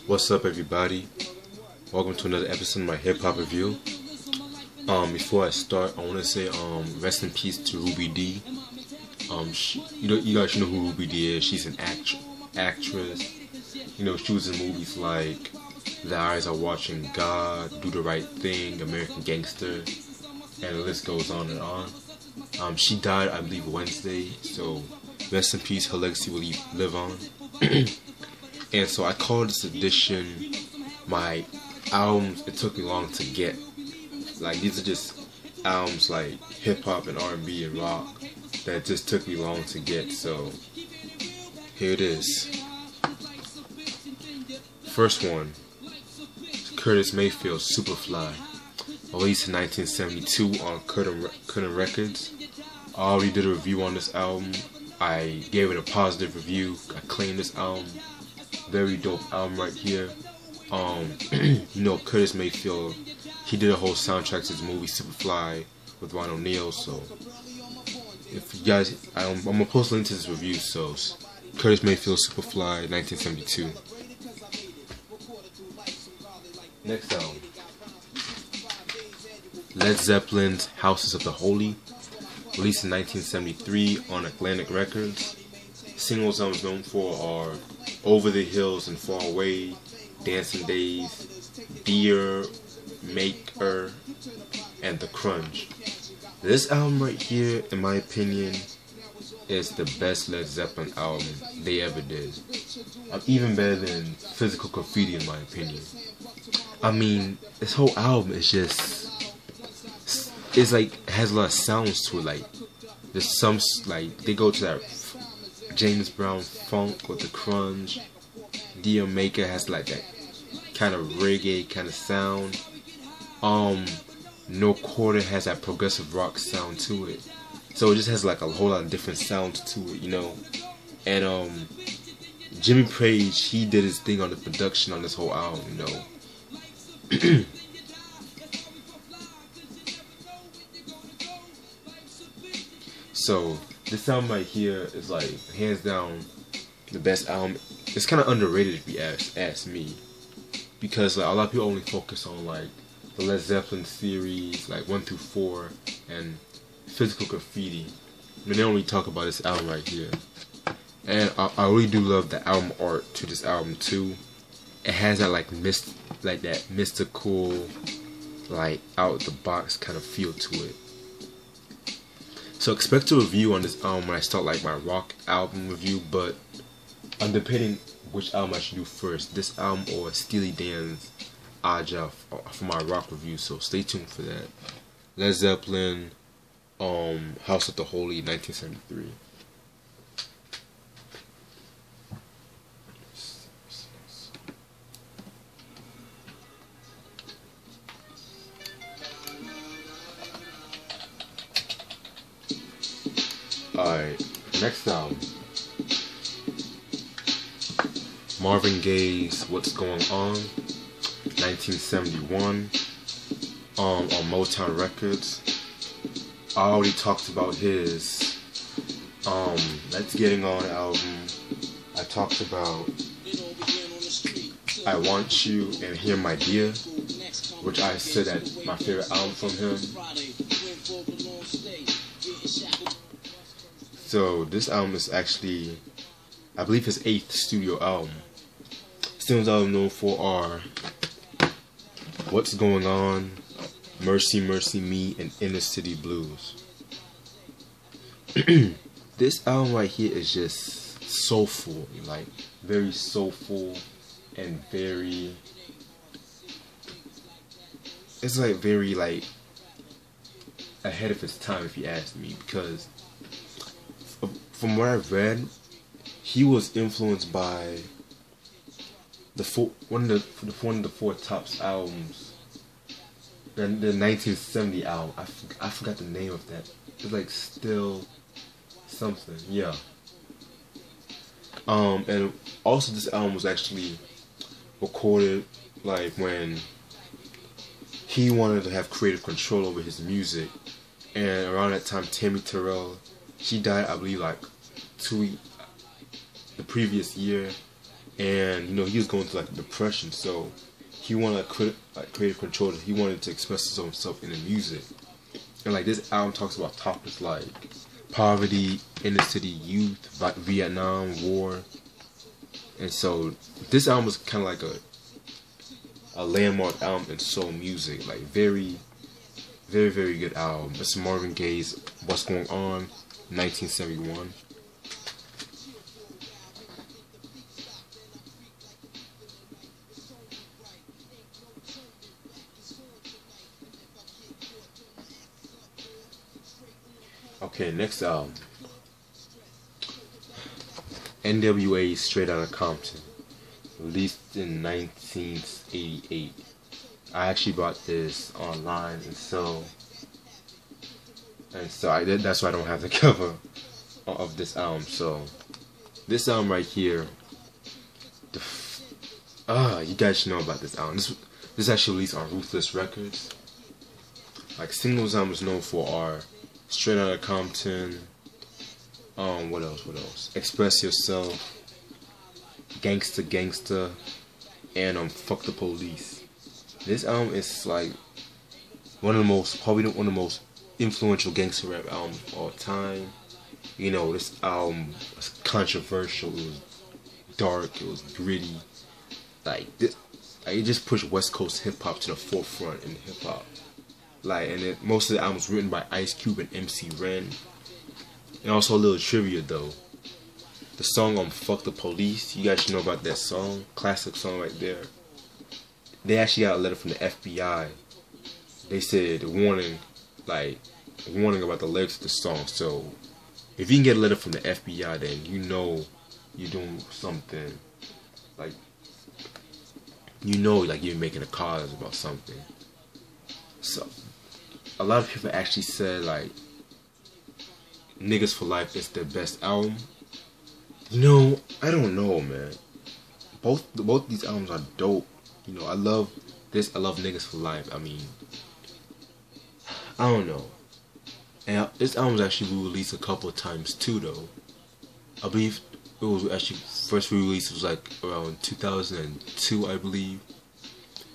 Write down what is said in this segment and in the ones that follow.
What's up, everybody? Welcome to another episode of my hip hop review. Before I start, I want to say rest in peace to Ruby Dee. You guys know who Ruby Dee is. She's an actress. You know, she was in movies like The Eyes Are Watching God, Do the Right Thing, American Gangster, and the list goes on and on. She died, I believe, Wednesday, so rest in peace. Her legacy will live on. And so I call this edition my albums it took me long to get. Like, these are just albums like hip hop and R&B and rock that just took me long to get. So here it is. First one, Curtis Mayfield, Superfly, released in 1972 on Curtain Records. I already did a review on this album. I gave it a positive review. I claimed this album. Very dope album right here. You know, Curtis Mayfield, he did a whole soundtrack to his movie Superfly with Ron O'Neal. So if you guys, I'm gonna post a link to this review. So Curtis Mayfield, Superfly, 1972. Next album, Led Zeppelin's Houses of the Holy, released in 1973 on Atlantic Records. Singles I was known for are Over the Hills and Far Away, Dancing Days, Dear, Maker, and The Crunch. This album right here, in my opinion, is the best Led Zeppelin album they ever did. Even better than Physical Graffiti, in my opinion. I mean, this whole album is just, it's like, it has a lot of sounds to it. Like, there's some, like, they go to that James Brown funk with the crunch. Dear Maker has like that kind of reggae kind of sound. No Quarter has that progressive rock sound to it. So it just has like a whole lot of different sounds to it, you know. And Jimmy Page, he did his thing on the production on this whole album, you know. So this album right here is like hands down the best album. It's kind of underrated if you ask me, because like a lot of people only focus on like the Led Zeppelin series, like 1 through 4, and Physical Graffiti. I mean, they don't really talk about this album right here. And I really do love the album art to this album too. It has that like that mystical, like out the box kind of feel to it. So expect a review on this album when I start like my rock album review, but I'm debating which album I should do first, this album or Steely Dan's Outta for my rock review, so stay tuned for that. Led Zeppelin, House of the Holy, 1973. Alright, next album, Marvin Gaye's What's Going On, 1971, on Motown Records. I already talked about his Let's Getting On album. I talked about I Want You and Here My Dear, which I said that my favorite album from him. So this album is actually, I believe, his 8th studio album. Singles I'm known for are What's Going On, Mercy Mercy Me, and Inner City Blues. This album right here is just soulful, like very soulful and very, it's like very like ahead of its time if you ask me, because from what I've read, he was influenced by one of the 4 Tops albums, the 1970 album. I forgot the name of that. It's like Still something, yeah. And also this album was actually recorded like when he wanted to have creative control over his music, and around that time Tammy Terrell, she died, I believe, like the previous year, and you know he was going through like depression, so he wanted like creative control. He wanted to express his own self in the music, and like this album talks about topics like poverty, inner city youth, Vietnam War, and so this album was kind of like a landmark album in soul music, like very good album. It's Marvin Gaye's "What's Going On," 1971. Okay, next album, N.W.A. Straight Outta Compton, released in 1988. I actually bought this online, and so that's why I don't have the cover of this album. So this album right here, you guys should know about this album. This is actually released on Ruthless Records. Like singles I'm known for are Straight Outta Compton, what else? Express Yourself, Gangsta Gangsta, and Fuck the Police. This album is like probably one of the most influential gangster rap albums of all time. You know, this album was controversial, it was dark, it was gritty. Like it just pushed West Coast hip hop to the forefront in hip hop. Like, and most of the album was written by Ice Cube and MC Ren. And also a little trivia though. The song Fuck the Police, you guys should know about that song. Classic song right there. They actually got a letter from the FBI. They said warning about the lyrics of the song. So if you can get a letter from the FBI, then you know you're doing something. Like, you know, like you're making a cause about something. So a lot of people actually said like Niggas for Life is their best album. You know, I don't know, man. Both these albums are dope. You know, I love this. I love Niggas for Life. I mean, I don't know. And this album was actually re-released a couple of times too, though. I believe it was actually first re-released was like around 2002, I believe.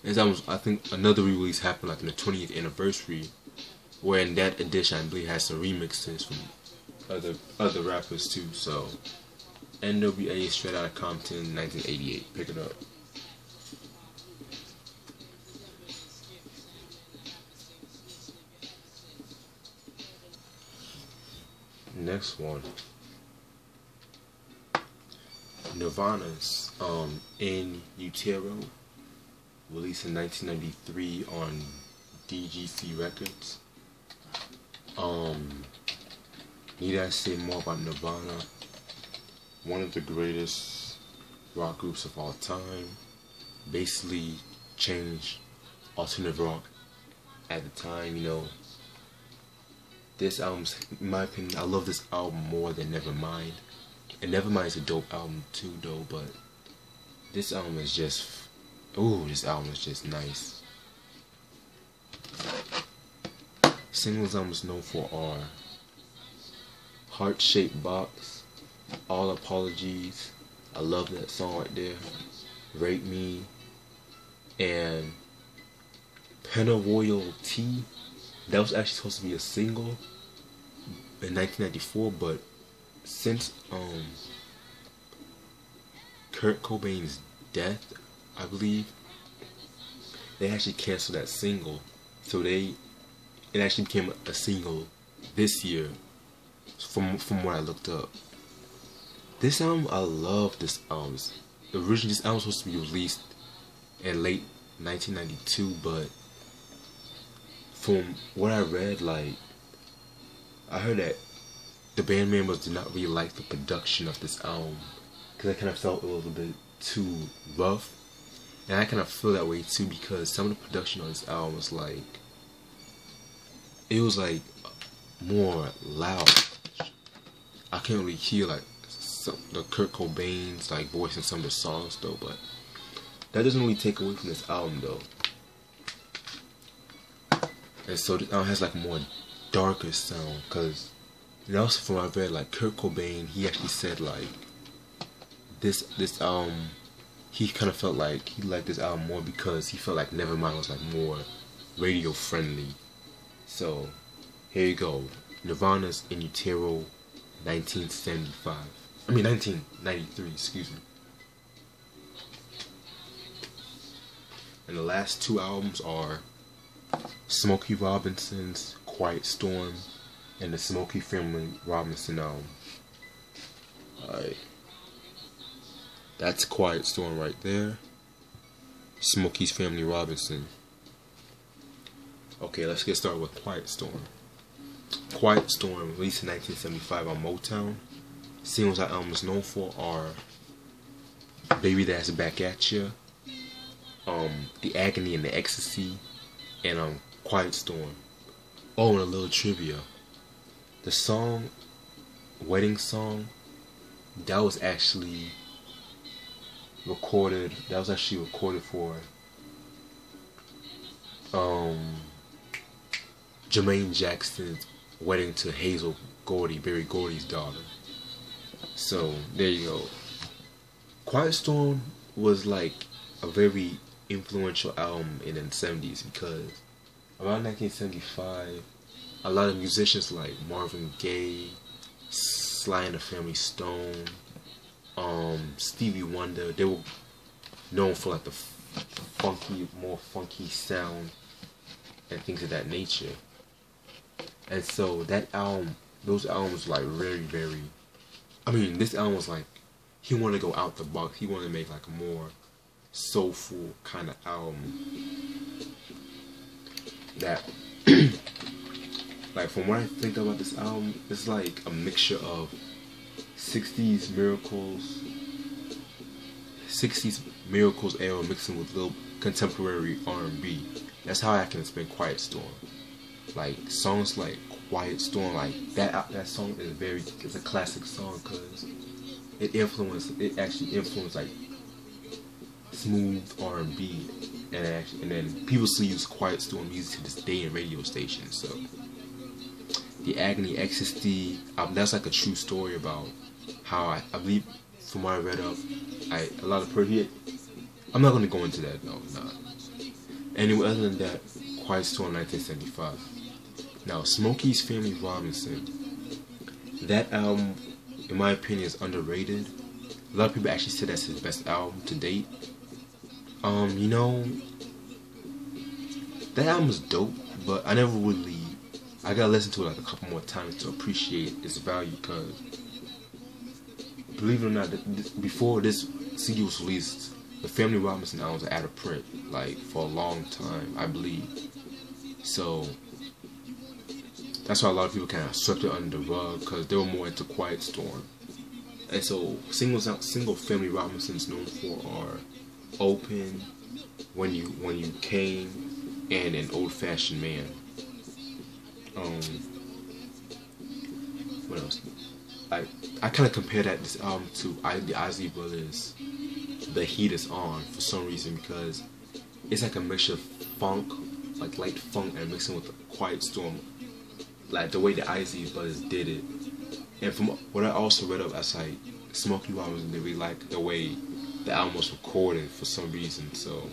And this album, I think another re-release happened like on the 20th anniversary, where in that edition I believe has some remixes from other rappers too. So N.W.A. Straight Outta Compton, 1988. Pick it up. Next one, Nirvana's In Utero, released in 1993 on DGC Records. Need I say more about Nirvana? One of the greatest rock groups of all time. Basically changed alternative rock at the time, you know. This album's, in my opinion, I love this album more than Nevermind. And Nevermind is a dope album too, though, but this album is just, this album is just nice. Singles I'm known for are Heart Shaped Box, All Apologies, I love that song right there, Rape Me, and Penna Royal T. That was actually supposed to be a single in 1994, but since Kurt Cobain's death, I believe, they actually canceled that single. So it actually became a single this year, from what I looked up. This album, I love this album. Originally, this album was supposed to be released in late 1992, but from what I read, like, I heard that the band members did not really like the production of this album, because I kind of felt it was a bit too rough. And I kind of feel that way too, because some of the production on this album was like, it was like more loud. I can't really hear like the Kurt Cobain's like voice in some of the songs though, but that doesn't really take away from this album though. And so this album has like a more darker sound, because and also from what I read, like Kurt Cobain, he actually said like this album he kind of felt like he liked this album more because he felt like Nevermind was like more radio friendly. So here you go, Nirvana's In Utero, 1975. I mean 1993, excuse me. And the last two albums are Smokey Robinson's Quiet Storm and the Smokey Family Robinson album. Alright. That's Quiet Storm right there. Smokey's Family Robinson. Okay, let's get started with Quiet Storm. Quiet Storm, released in 1975 on Motown. Singles that album is known for are Baby That's Back At Ya, The Agony and the Ecstasy, and Quiet Storm. Oh, and a little trivia. The song, Wedding Song, that was actually recorded for Jermaine Jackson's wedding to Hazel Gordy, Berry Gordy's daughter. So there you go. Quiet Storm was like a very influential album in the 70s because around 1975 a lot of musicians like Marvin Gaye, Sly and the Family Stone, Stevie Wonder, they were known for like the more funky sound and things of that nature. And so that album, those albums were like very, I mean, this album was like, he wanted to go out the box. He wanted to make like a more soulful kind of album. That, like from what I think about this album, it's like a mixture of 60s miracles era mixing with little contemporary R&B. That's how I can explain Quiet Storm. Like songs like Quiet Storm, like that song is a classic song because it actually influenced like smooth R&B, and then people still use Quiet Storm music to this day in radio stations. So The Agony, Ecstasy, that's like a true story about how I believe, from what I read up, I'm not going to go into that, no, nah. Anyway, other than that, Quiet Storm 1975. Now, Smokey's Family Robinson, that album, in my opinion, is underrated. A lot of people actually say that's his best album to date. You know, that album is dope, but I gotta listen to it like a couple more times to appreciate its value, because believe it or not, before this CD was released, the Family Robinson albums were out of print, like, for a long time, I believe. So that's why a lot of people kind of swept it under the rug, because they were more into Quiet Storm. And so single Family Robinson's known for are Open, When You Came, and An Old Fashioned Man. What else? I kind of compare this album to the Isley Brothers' The Heat Is On for some reason, because it's like a mixture of funk, like light funk, and mixing with Quiet Storm, like the way the Isley Brothers did it. And from what I also read up, as like Smokey Robinson, they really like the way the album was recorded for some reason. So,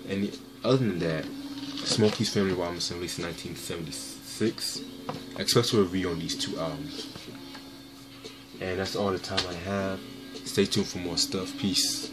and other than that, Smokey's Family Robinson released in 1976. Expect a review on these two albums. And that's all the time I have. Stay tuned for more stuff. Peace.